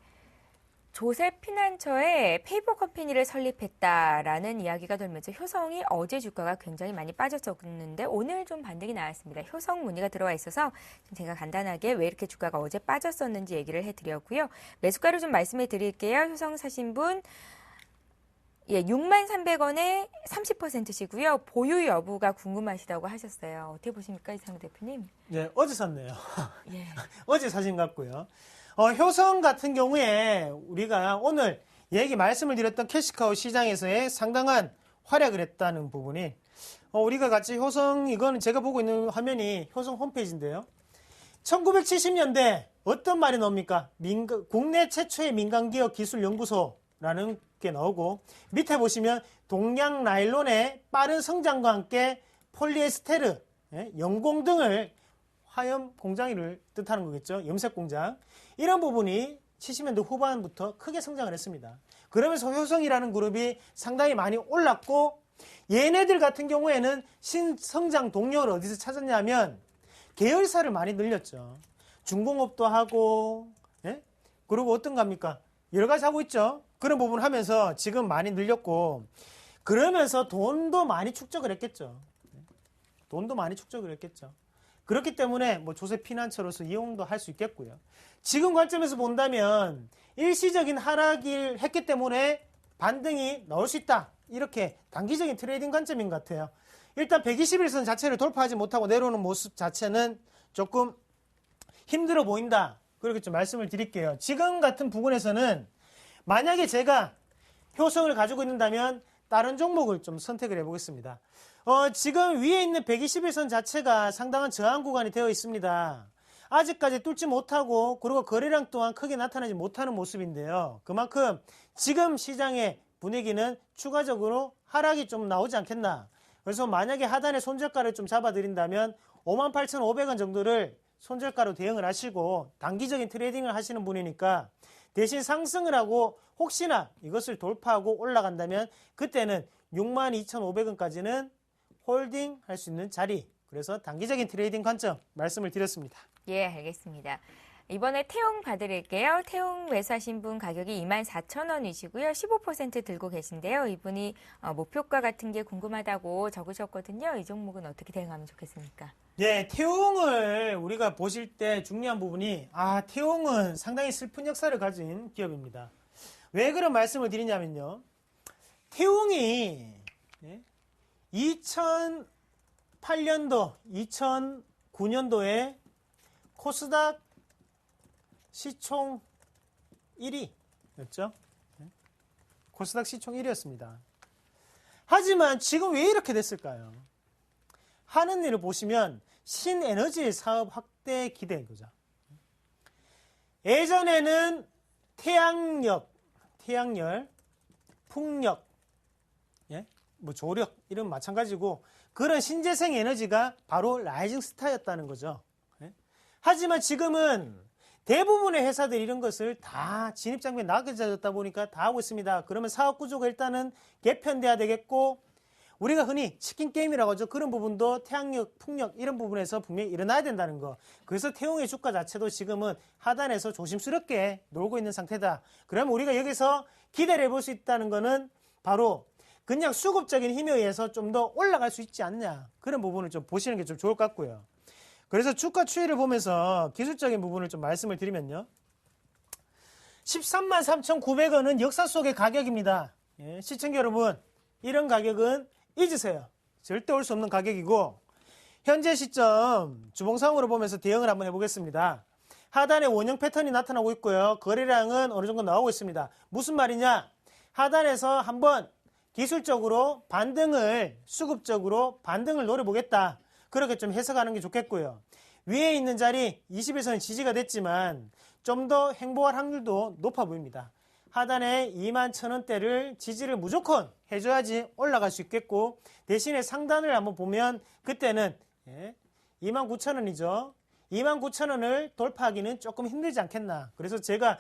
Speaker 1: 조셉 피난처에 페이퍼 컴퍼니를 설립했다라는 이야기가 돌면서 효성이 어제 주가가 굉장히 많이 빠졌었는데 오늘 좀 반등이 나왔습니다. 효성 문의가 들어와 있어서 제가 간단하게 왜 이렇게 주가가 어제 빠졌었는지 얘기를 해드렸고요. 매수가를 좀 말씀해 드릴게요. 효성 사신 분 63,300원에 30%시고요. 보유 여부가 궁금하시다고 하셨어요. 어떻게 보십니까, 이상우 대표님?
Speaker 2: 네, 어제 샀네요.
Speaker 1: 예.
Speaker 2: 어제 사신 같고요. 효성 같은 경우에 우리가 오늘 말씀을 드렸던 캐시카우 시장에서의 상당한 활약을 했다는 부분이 우리가 같이 효성 이거는 제가 보고 있는 화면이 효성 홈페이지인데요. 1970년대 어떤 말이 나옵니까? 국내 최초의 민간기업 기술연구소라는 게 나오고 밑에 보시면 동양 나일론의 빠른 성장과 함께 폴리에스테르, 연공 등을 화염 공장을 뜻하는 거겠죠. 염색 공장. 이런 부분이 70년대 후반부터 크게 성장을 했습니다. 그러면서 효성이라는 그룹이 상당히 많이 올랐고 얘네들 같은 경우에는 신성장 동력을 어디서 찾았냐면 계열사를 많이 늘렸죠. 중공업도 하고 그리고 어떤 겁니까? 여러 가지 하고 있죠. 그런 부분 하면서 지금 많이 늘렸고 그러면서 돈도 많이 축적을 했겠죠. 돈도 많이 축적을 했겠죠. 그렇기 때문에 조셉 피난처로서 이용도 할 수 있겠고요. 지금 관점에서 본다면 일시적인 하락을 했기 때문에 반등이 나올 수 있다. 이렇게 단기적인 트레이딩 관점인 것 같아요. 일단 121선 자체를 돌파하지 못하고 내려오는 모습 자체는 조금 힘들어 보인다. 그렇게 좀 말씀을 드릴게요. 지금 같은 부분에서는 만약에 제가 효성을 가지고 있는다면 다른 종목을 좀 선택을 해보겠습니다. 지금 위에 있는 121선 자체가 상당한 저항 구간이 되어 있습니다. 아직까지 뚫지 못하고 그리고 거래량 또한 크게 나타나지 못하는 모습인데요. 그만큼 지금 시장의 분위기는 추가적으로 하락이 좀 나오지 않겠나. 그래서 만약에 하단의 손절가를 좀 잡아드린다면 58,500원 정도를 손절가로 대응을 하시고 단기적인 트레이딩을 하시는 분이니까 대신 상승을 하고 혹시나 이것을 돌파하고 올라간다면 그때는 62,500원까지는 홀딩 할 수 있는 자리. 그래서 단기적인 트레이딩 관점 말씀을 드렸습니다.
Speaker 1: 예, 알겠습니다. 이번에 태웅 봐드릴게요. 태웅 매수하신 분 가격이 24,000원이시고요. 15% 들고 계신데요. 이분이 목표가 같은 게 궁금하다고 적으셨거든요. 이 종목은 어떻게 대응하면 좋겠습니까?
Speaker 2: 예, 태웅을 우리가 보실 때 중요한 부분이 태웅은 상당히 슬픈 역사를 가진 기업입니다. 왜 그런 말씀을 드리냐면요. 태웅이 2008년도, 2009년도에 코스닥 시총 1위였죠. 코스닥 시총 1위였습니다. 하지만 지금 왜 이렇게 됐을까요? 하는 일을 보시면 신에너지 사업 확대 기대인 거죠. 예전에는 태양열, 풍력, 뭐 조력 이런 마찬가지고 그런 신재생 에너지가 바로 라이징 스타였다는 거죠. 하지만 지금은 대부분의 회사들이 이런 것을 다 진입장벽이 낮아졌다 보니까 다 하고 있습니다. 그러면 사업 구조가 일단은 개편돼야 되겠고 우리가 흔히 치킨 게임이라고 하죠. 그런 부분도 태양력, 풍력 이런 부분에서 분명히 일어나야 된다는 거. 그래서 태웅의 주가 자체도 지금은 하단에서 조심스럽게 놀고 있는 상태다. 그러면 우리가 여기서 기대를 해볼 수 있다는 거는 바로 그냥 수급적인 힘에 의해서 좀 더 올라갈 수 있지 않냐. 그런 부분을 좀 보시는 게 좀 좋을 것 같고요. 그래서 주가 추이를 보면서 기술적인 부분을 좀 말씀을 드리면요. 133,900원은 역사 속의 가격입니다. 시청자 여러분, 이런 가격은 잊으세요. 절대 올 수 없는 가격이고 현재 시점 주봉상으로 보면서 대응을 한번 해보겠습니다. 하단에 원형 패턴이 나타나고 있고요. 거래량은 어느 정도 나오고 있습니다. 무슨 말이냐? 하단에서 한번 기술적으로 반등을 수급적으로 반등을 노려보겠다. 그렇게 좀 해석하는 게 좋겠고요. 위에 있는 자리 20에서는 지지가 됐지만 좀 더 행보할 확률도 높아 보입니다. 하단에 21,000원대를 지지를 무조건 해줘야지 올라갈 수 있겠고 대신에 상단을 한번 보면 그때는 29,000원이죠. 29,000원을 돌파하기는 조금 힘들지 않겠나. 그래서 제가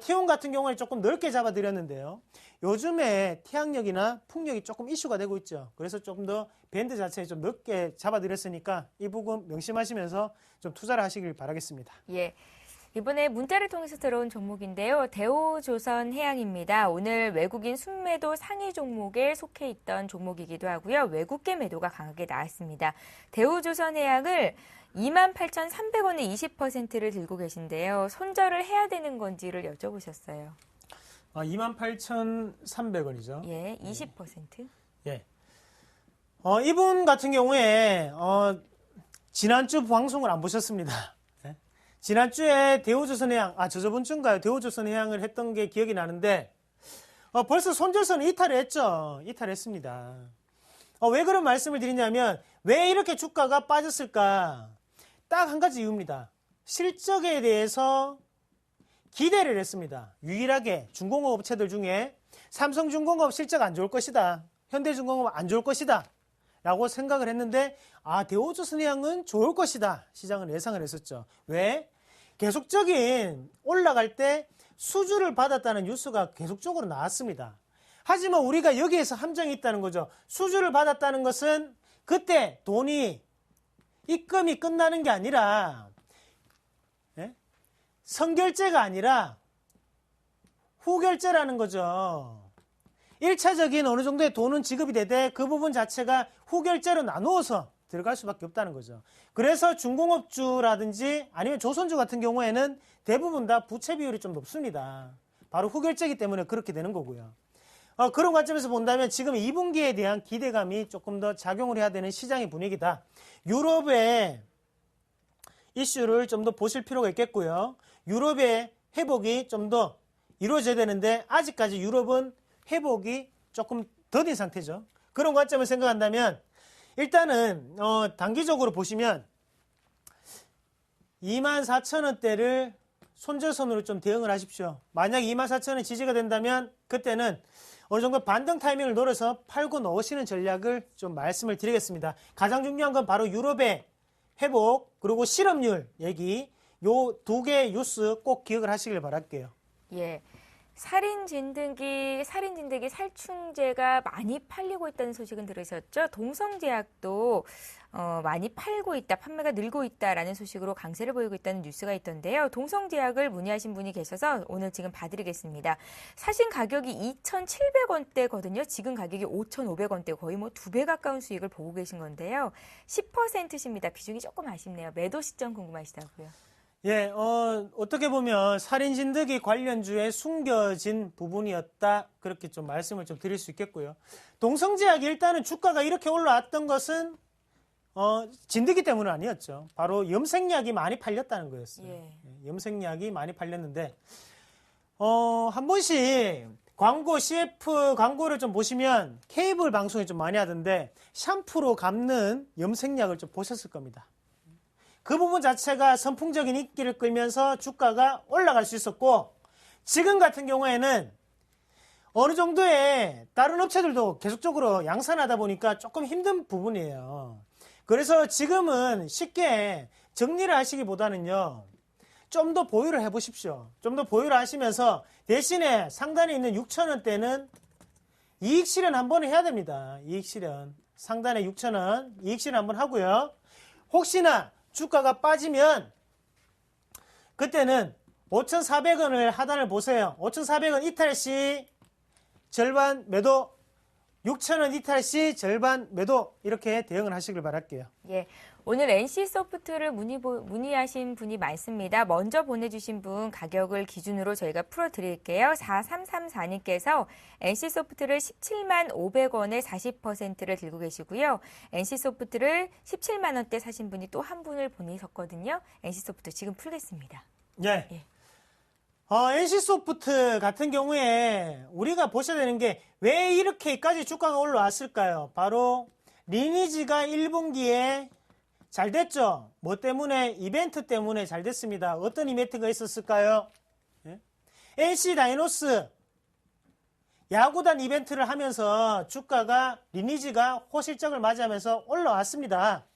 Speaker 2: 태웅 같은 경우에 조금 넓게 잡아드렸는데요. 요즘에 태양력이나 풍력이 조금 이슈가 되고 있죠. 그래서 조금 더 밴드 자체에 좀 넓게 잡아드렸으니까 이 부분 명심하시면서 좀 투자를 하시길 바라겠습니다.
Speaker 1: 예. 이번에 문자를 통해서 들어온 종목인데요. 대우조선해양입니다. 오늘 외국인 순매도 상위 종목에 속해 있던 종목이기도 하고요. 외국계 매도가 강하게 나왔습니다. 대우조선해양을 28,300원에 20%를 들고 계신데요. 손절을 해야 되는 건지를 여쭤보셨어요.
Speaker 2: 28,300원이죠.
Speaker 1: 예, 20%.
Speaker 2: 예. 이분 같은 경우에 지난주 방송을 안 보셨습니다. 네? 지난주에 대우조선해양, 저번 주인가요? 대우조선해양을 했던 게 기억이 나는데 벌써 손절선을 이탈을 했죠. 이탈했습니다. 왜 그런 말씀을 드리냐면 왜 이렇게 주가가 빠졌을까? 딱 한 가지 이유입니다. 실적에 대해서 기대를 했습니다. 유일하게 중공업 업체들 중에 삼성중공업 실적 안 좋을 것이다. 현대중공업 안 좋을 것이다. 라고 생각을 했는데 대우조선해양은 좋을 것이다. 시장은 예상을 했었죠. 왜? 계속적인 올라갈 때 수주를 받았다는 뉴스가 계속적으로 나왔습니다. 하지만 우리가 여기에서 함정이 있다는 거죠. 수주를 받았다는 것은 그때 돈이 입금이 끝나는 게 아니라 선결제가 아니라 후결제라는 거죠. 1차적인 어느 정도의 돈은 지급이 되되 그 부분 자체가 후결제로 나누어서 들어갈 수밖에 없다는 거죠. 그래서 중공업주라든지 아니면 조선주 같은 경우에는 대부분 다 부채 비율이 좀 높습니다. 바로 후결제이기 때문에 그렇게 되는 거고요. 그런 관점에서 본다면 지금 2분기에 대한 기대감이 조금 더 작용을 해야 되는 시장의 분위기다. 유럽의 이슈를 좀 더 보실 필요가 있겠고요. 유럽의 회복이 좀 더 이루어져야 되는데 아직까지 유럽은 회복이 조금 더딘 상태죠. 그런 관점을 생각한다면 일단은 단기적으로 보시면 24,000원대를 손절선으로 좀 대응을 하십시오. 만약 24,000원 지지가 된다면 그때는 어느 정도 반등 타이밍을 노려서 팔고 넣으시는 전략을 좀 말씀을 드리겠습니다. 가장 중요한 건 바로 유럽의 회복, 그리고 실업률 얘기, 요 두 개의 뉴스 꼭 기억을 하시길 바랄게요.
Speaker 1: 예. 살인 진드기 살충제가 많이 팔리고 있다는 소식은 들으셨죠? 동성제약도 많이 팔고 있다, 판매가 늘고 있다라는 소식으로 강세를 보이고 있다는 뉴스가 있던데요. 동성제약을 문의하신 분이 계셔서 오늘 지금 봐드리겠습니다. 사신 가격이 2,700원대거든요. 지금 가격이 5,500원대, 거의 뭐 2배 가까운 수익을 보고 계신 건데요. 10%십니다. 비중이 조금 아쉽네요. 매도 시점 궁금하시다고요.
Speaker 2: 예, 어떻게 보면 살인 진드기 관련주에 숨겨진 부분이었다. 그렇게 좀 말씀을 좀 드릴 수 있겠고요. 동성제약이 일단은 주가가 이렇게 올라왔던 것은 진드기 때문은 아니었죠. 바로 염색약이 많이 팔렸다는 거였어요.
Speaker 1: 예.
Speaker 2: 염색약이 많이 팔렸는데, 한 번씩 광고, CF 광고를 좀 보시면 케이블 방송에 좀 많이 하던데, 샴푸로 감는 염색약을 좀 보셨을 겁니다. 그 부분 자체가 선풍적인 인기를 끌면서 주가가 올라갈 수 있었고, 지금 같은 경우에는 어느 정도의 다른 업체들도 계속적으로 양산하다 보니까 조금 힘든 부분이에요. 그래서 지금은 쉽게 정리를 하시기보다는요, 좀 더 보유를 해보십시오. 좀 더 보유를 하시면서 대신에 상단에 있는 6,000원대는 이익 실현 한번 해야 됩니다. 이익 실현. 상단에 6,000원 이익 실현 한번 하고요. 혹시나 주가가 빠지면 그때는 5,400원을 하단을 보세요. 5,400원 이탈 시 절반 매도, 6,000원 이탈 시 절반 매도, 이렇게 대응을 하시길 바랄게요.
Speaker 1: 예, 오늘 NC소프트를 문의하신 분이 많습니다. 먼저 보내주신 분 가격을 기준으로 저희가 풀어드릴게요. 4334님께서 NC소프트를 17만 500원에 40%를 들고 계시고요. NC소프트를 17만 원대 사신 분이 또 한 분을 보내셨거든요. NC소프트 지금 풀겠습니다.
Speaker 2: 예.
Speaker 1: 예.
Speaker 2: NC소프트 같은 경우에 우리가 보셔야 되는 게 왜 이렇게까지 주가가 올라왔을까요? 바로 리니지가 1분기에 잘 됐죠. 뭐 때문에? 이벤트 때문에 잘 됐습니다. 어떤 이벤트가 있었을까요? 예? NC 다이노스 야구단 이벤트를 하면서 주가가 리니지가 호실적을 맞이하면서 올라왔습니다.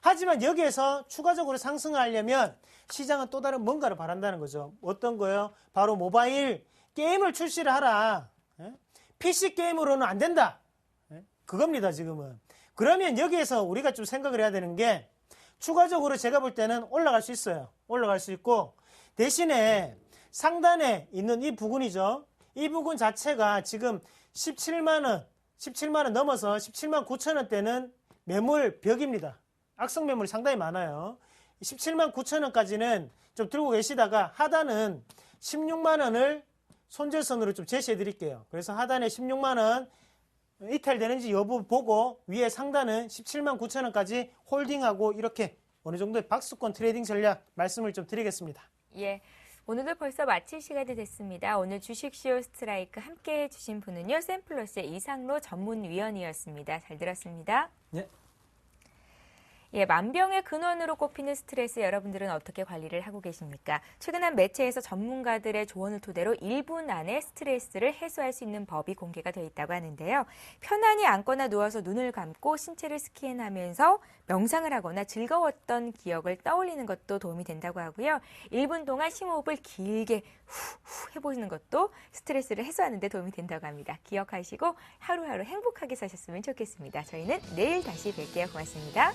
Speaker 2: 하지만 여기에서 추가적으로 상승하려면 시장은 또 다른 뭔가를 바란다는 거죠. 어떤 거요? 바로 모바일 게임을 출시를 하라. 예? PC 게임으로는 안 된다. 예? 그겁니다, 지금은. 그러면 여기에서 우리가 좀 생각을 해야 되는 게 추가적으로 제가 볼 때는 올라갈 수 있어요. 올라갈 수 있고 대신에 상단에 있는 이 부근이죠. 이 부근 자체가 지금 17만 원 넘어서 17만 9천 원대는 매물 벽입니다. 악성 매물이 상당히 많아요. 17만 9천 원까지는 좀 들고 계시다가 하단은 16만 원을 손절선으로 좀 제시해 드릴게요. 그래서 하단에 16만 원 이탈되는지 여부 보고 위에 상단은 17만 9천 원까지 홀딩하고 이렇게 어느 정도의 박스권 트레이딩 전략 말씀을 좀 드리겠습니다.
Speaker 1: 예. 오늘도 벌써 마칠 시간이 됐습니다. 오늘 주식쇼 스트라이크 함께 해주신 분은요, 샘플러스의 이상로 전문위원이었습니다. 잘 들었습니다.
Speaker 2: 네.
Speaker 1: 예, 만병의 근원으로 꼽히는 스트레스 여러분들은 어떻게 관리를 하고 계십니까? 최근 한 매체에서 전문가들의 조언을 토대로 1분 안에 스트레스를 해소할 수 있는 법이 공개가 되어 있다고 하는데요. 편안히 앉거나 누워서 눈을 감고 신체를 스캔하면서 명상을 하거나 즐거웠던 기억을 떠올리는 것도 도움이 된다고 하고요. 1분 동안 심호흡을 길게 후 해보시는 것도 스트레스를 해소하는 데 도움이 된다고 합니다. 기억하시고 하루하루 행복하게 사셨으면 좋겠습니다. 저희는 내일 다시 뵐게요. 고맙습니다.